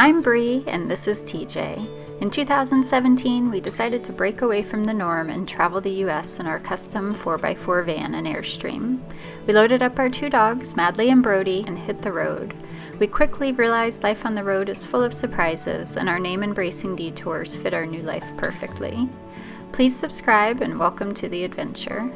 I'm Bree, and this is TJ. In 2017, we decided to break away from the norm and travel the US in our custom 4x4 van and Airstream. We loaded up our two dogs, Madly and Brody, and hit the road. We quickly realized life on the road is full of surprises, and our name-embracing Detours fit our new life perfectly. Please subscribe and welcome to the adventure.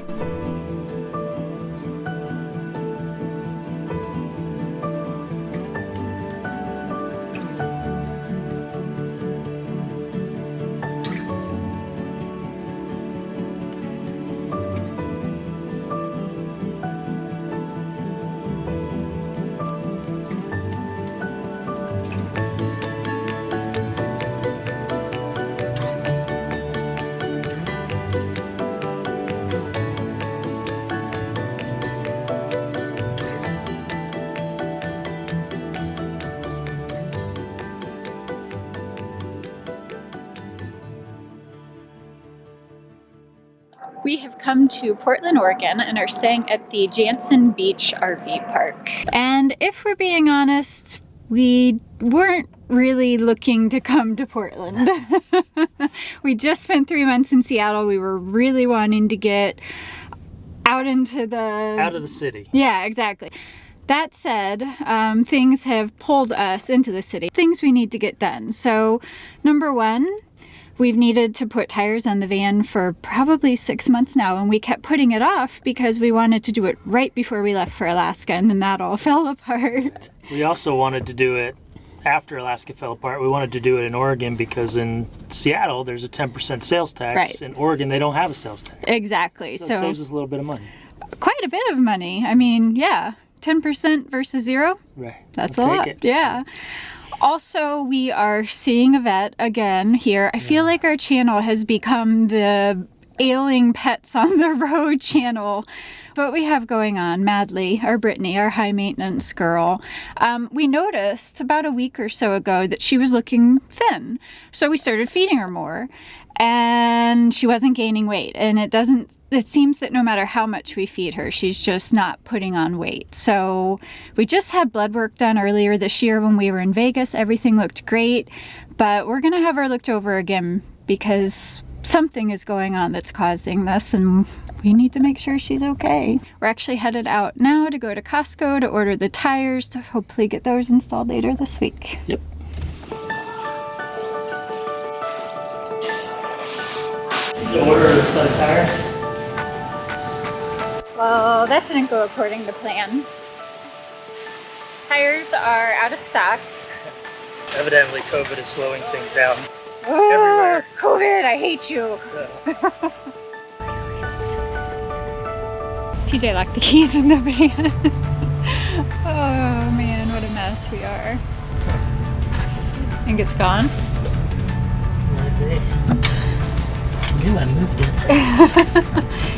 We have come to Portland, Oregon, and are staying at the Jantzen Beach RV Park. And if we're being honest, we weren't really looking to come to Portland. We just spent 3 months in Seattle. We were really wanting to get out of the city. Yeah, exactly. That said, things have pulled us into the city. Things we need to get done. So, number one, we've needed to put tires on the van for probably 6 months now, and we kept putting it off because we wanted to do it right before we left for Alaska, and then that all fell apart. We also wanted to do it after Alaska fell apart. We wanted to do it in Oregon because in Seattle there's a 10% sales tax. Right. In Oregon they don't have a sales tax. Exactly. So it saves us a little bit of money. Quite a bit of money. I mean, yeah, 10% versus 0. Right. That's a lot. Yeah. Also, we are seeing a vet again here. I feel like our channel has become the ailing pets on the road channel. But we have going on Madly, our Brittany, our high maintenance girl. We noticed about a week or so ago that she was looking thin. So we started feeding her more, and she wasn't gaining weight. And it seems that no matter how much we feed her, she's just not putting on weight. So we just had blood work done earlier this year when we were in Vegas. Everything looked great, but we're gonna have her looked over again because something is going on that's causing this, and we need to make sure she's okay. We're actually headed out now to go to Costco to order the tires to hopefully get those installed later this week. Yep. You order a set of tires? Well, that didn't go according to plan. Tires are out of stock. Evidently COVID is slowing things down. Oh, everywhere. COVID, I hate you. TJ locked the keys in the van. Oh man, what a mess we are. Think it's gone? I moved it.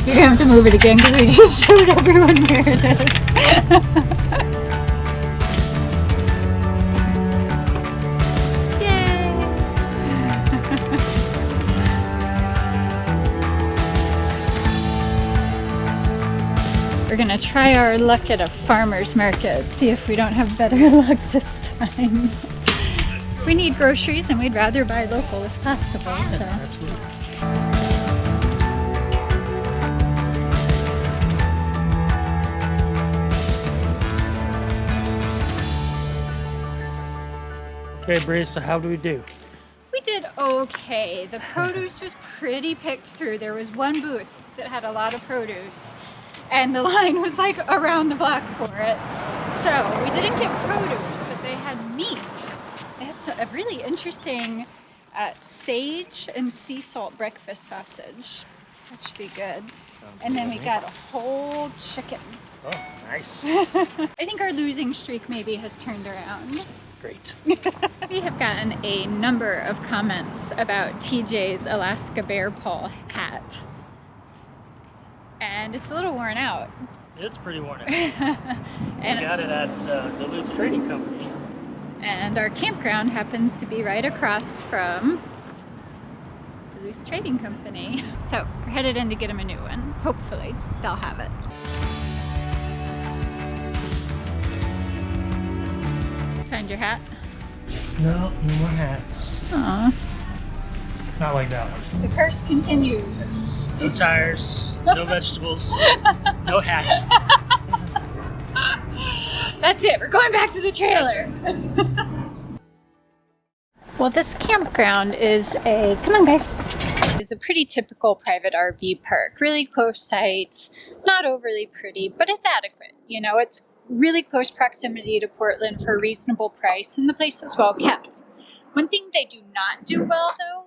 You're gonna have to move it again because we just showed everyone where it is. Yay! We're gonna try our luck at a farmer's market, see if we don't have better luck this time. We need groceries and we'd rather buy local if possible. So. Absolutely. Okay, Bree, so how do we do? We did okay. The produce was pretty picked through. There was one booth that had a lot of produce, and the line was like around the block for it. So we didn't get produce, but they had meat. They had a really interesting sage and sea salt breakfast sausage. That should be good. And then we got a whole chicken. Oh, nice. I think our losing streak maybe has turned around. Great. We have gotten a number of comments about TJ's Alaska bear paw hat. And it's a little worn out. It's pretty worn out. We got it at Duluth Trading Company. And our campground happens to be right across from Duluth Trading Company. So we're headed in to get him a new one. Hopefully they'll have it. Find your hat. No, no more hats. Aw. Not like that one. The curse continues. No tires, no vegetables, no hat. That's it. We're going back to the trailer. Well, this campground is come on guys, is a pretty typical private RV park. Really close sites, not overly pretty, but it's adequate. You know, it's really close proximity to Portland for a reasonable price, and the place is well kept. One thing they do not do well though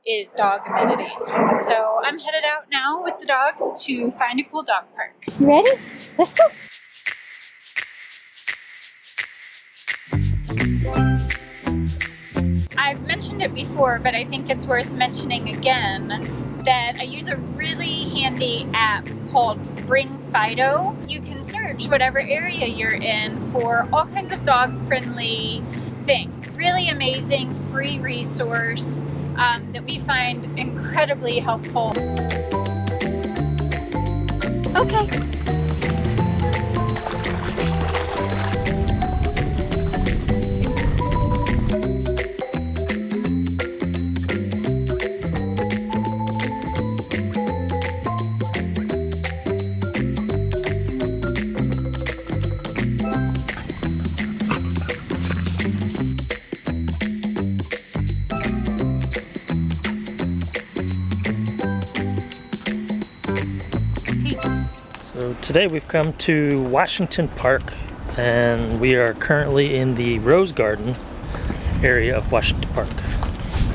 is dog amenities. So I'm headed out now with the dogs to find a cool dog park. You ready? Let's go. I've mentioned it before, but I think it's worth mentioning again that I use a really handy app called Bring Fido. You can search whatever area you're in for all kinds of dog-friendly things. Really amazing free resource that we find incredibly helpful. Okay. So today we've come to Washington Park, and we are currently in the Rose Garden area of Washington Park.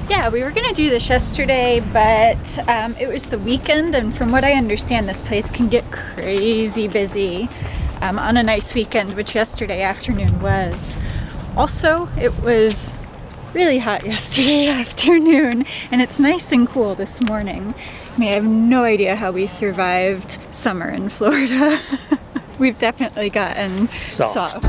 Yeah, we were gonna do this yesterday, but it was the weekend, and from what I understand, this place can get crazy busy on a nice weekend, which yesterday afternoon was. Also, it was really hot yesterday afternoon, and it's nice and cool this morning. I mean, I have no idea how we survived summer in Florida. We've definitely gotten soft.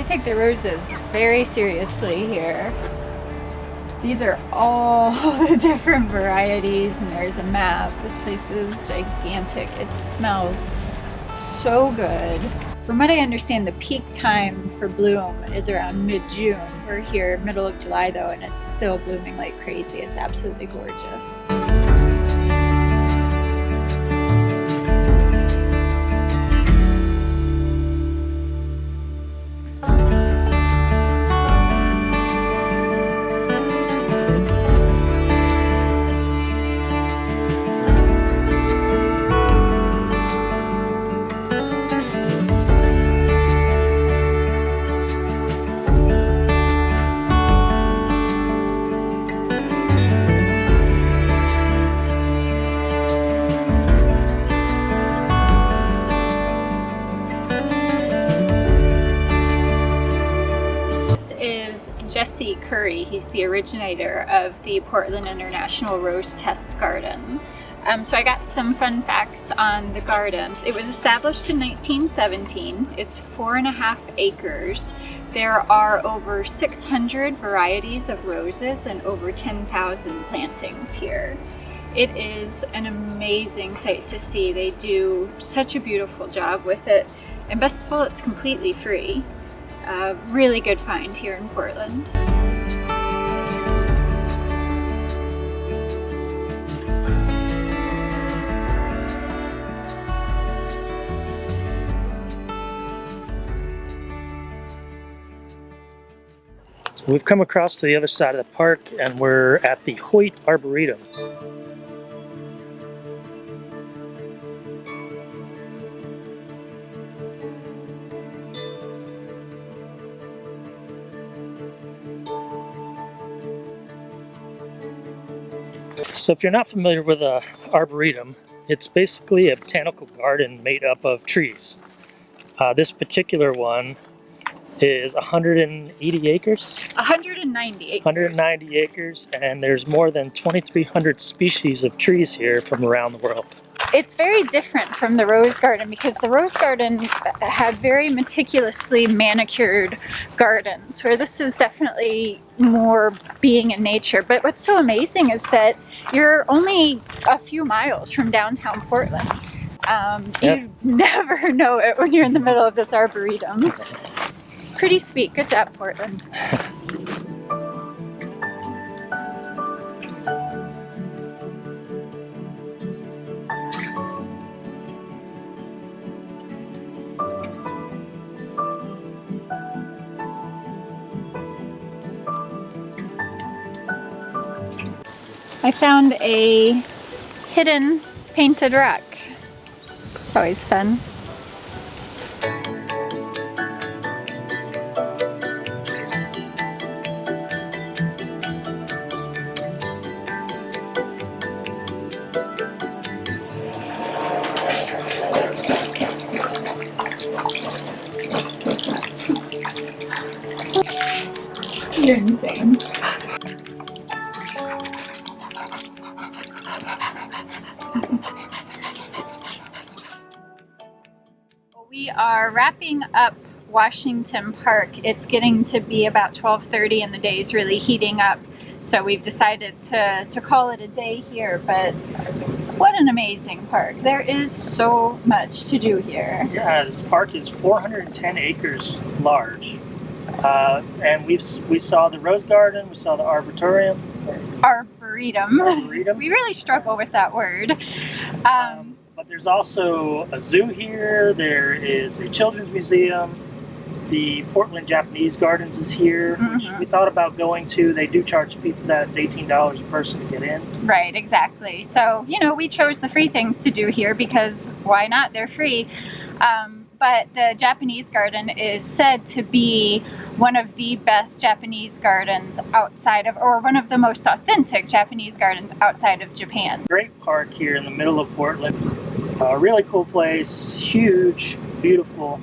Take the roses very seriously here. These are all the different varieties, and there's a map. This place is gigantic. It smells so good. From what I understand, the peak time for bloom is around mid-June. We're here middle of July though, and it's still blooming like crazy. It's absolutely gorgeous. Curry. He's the originator of the Portland International Rose Test Garden. So I got some fun facts on the garden. It was established in 1917. It's 4.5 acres. There are over 600 varieties of roses and over 10,000 plantings here. It is an amazing sight to see. They do such a beautiful job with it. And best of all, it's completely free. Really good find here in Portland. So we've come across to the other side of the park, and we're at the Hoyt Arboretum. So if you're not familiar with arboretum, it's basically a botanical garden made up of trees. This particular one is 180 acres. 190 acres. 190 acres, and there's more than 2,300 species of trees here from around the world. It's very different from the rose garden because the rose garden had very meticulously manicured gardens, where this is definitely more being in nature. But what's so amazing is that you're only a few miles from downtown Portland. You never know it when you're in the middle of this arboretum. Pretty sweet. Good job, Portland. I found a hidden painted rock. It's always fun. You're insane. We are wrapping up Washington Park. It's getting to be about 12:30 and the day is really heating up. So we've decided to call it a day here, but what an amazing park. There is so much to do here. Yeah, this park is 410 acres large. And we saw the rose garden, we saw the arboretum. Arboretum. Arboretum. We really struggle with that word. But there's also a zoo here, there is a children's museum, the Portland Japanese Gardens is here, which we thought about going to. They do charge a fee for that. It's $18 a person to get in. Right, exactly. So, you know, we chose the free things to do here because why not? They're free. But the Japanese garden is said to be one of the best Japanese gardens outside of, or one of the most authentic Japanese gardens outside of Japan. Great park here in the middle of Portland. Really cool place, huge, beautiful.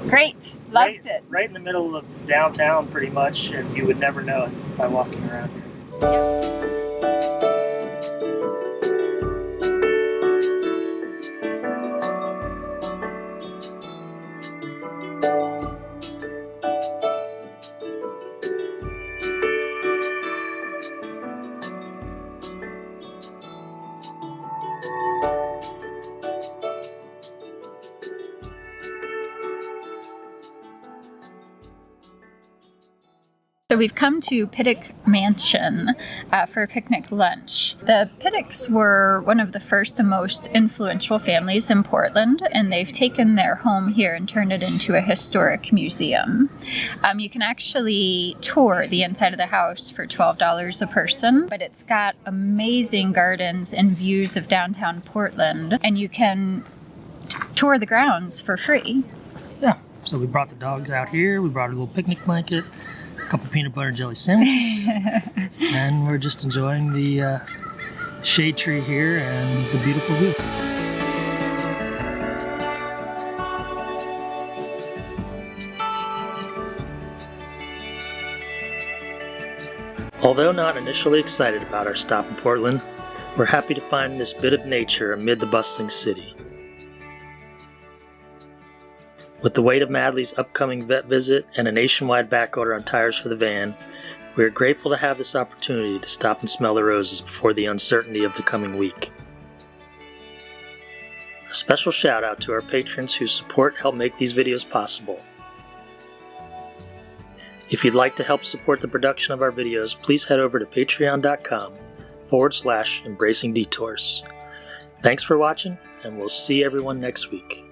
Great, loved it. Right in the middle of downtown pretty much, and you would never know it by walking around here. Yep. So we've come to Pittock Mansion for a picnic lunch. The Pittocks were one of the first and most influential families in Portland, and they've taken their home here and turned it into a historic museum. You can actually tour the inside of the house for $12 a person, but it's got amazing gardens and views of downtown Portland, and you can tour the grounds for free. Yeah, so we brought the dogs out here, we brought a little picnic blanket, a couple peanut butter and jelly sandwiches, and we're just enjoying the shade tree here and the beautiful view. Although not initially excited about our stop in Portland, we're happy to find this bit of nature amid the bustling city. With the weight of Madley's upcoming vet visit and a nationwide backorder on tires for the van, we are grateful to have this opportunity to stop and smell the roses before the uncertainty of the coming week. A special shout out to our patrons whose support help make these videos possible. If you'd like to help support the production of our videos, please head over to patreon.com/embracing detours. Thanks for watching, and we'll see everyone next week.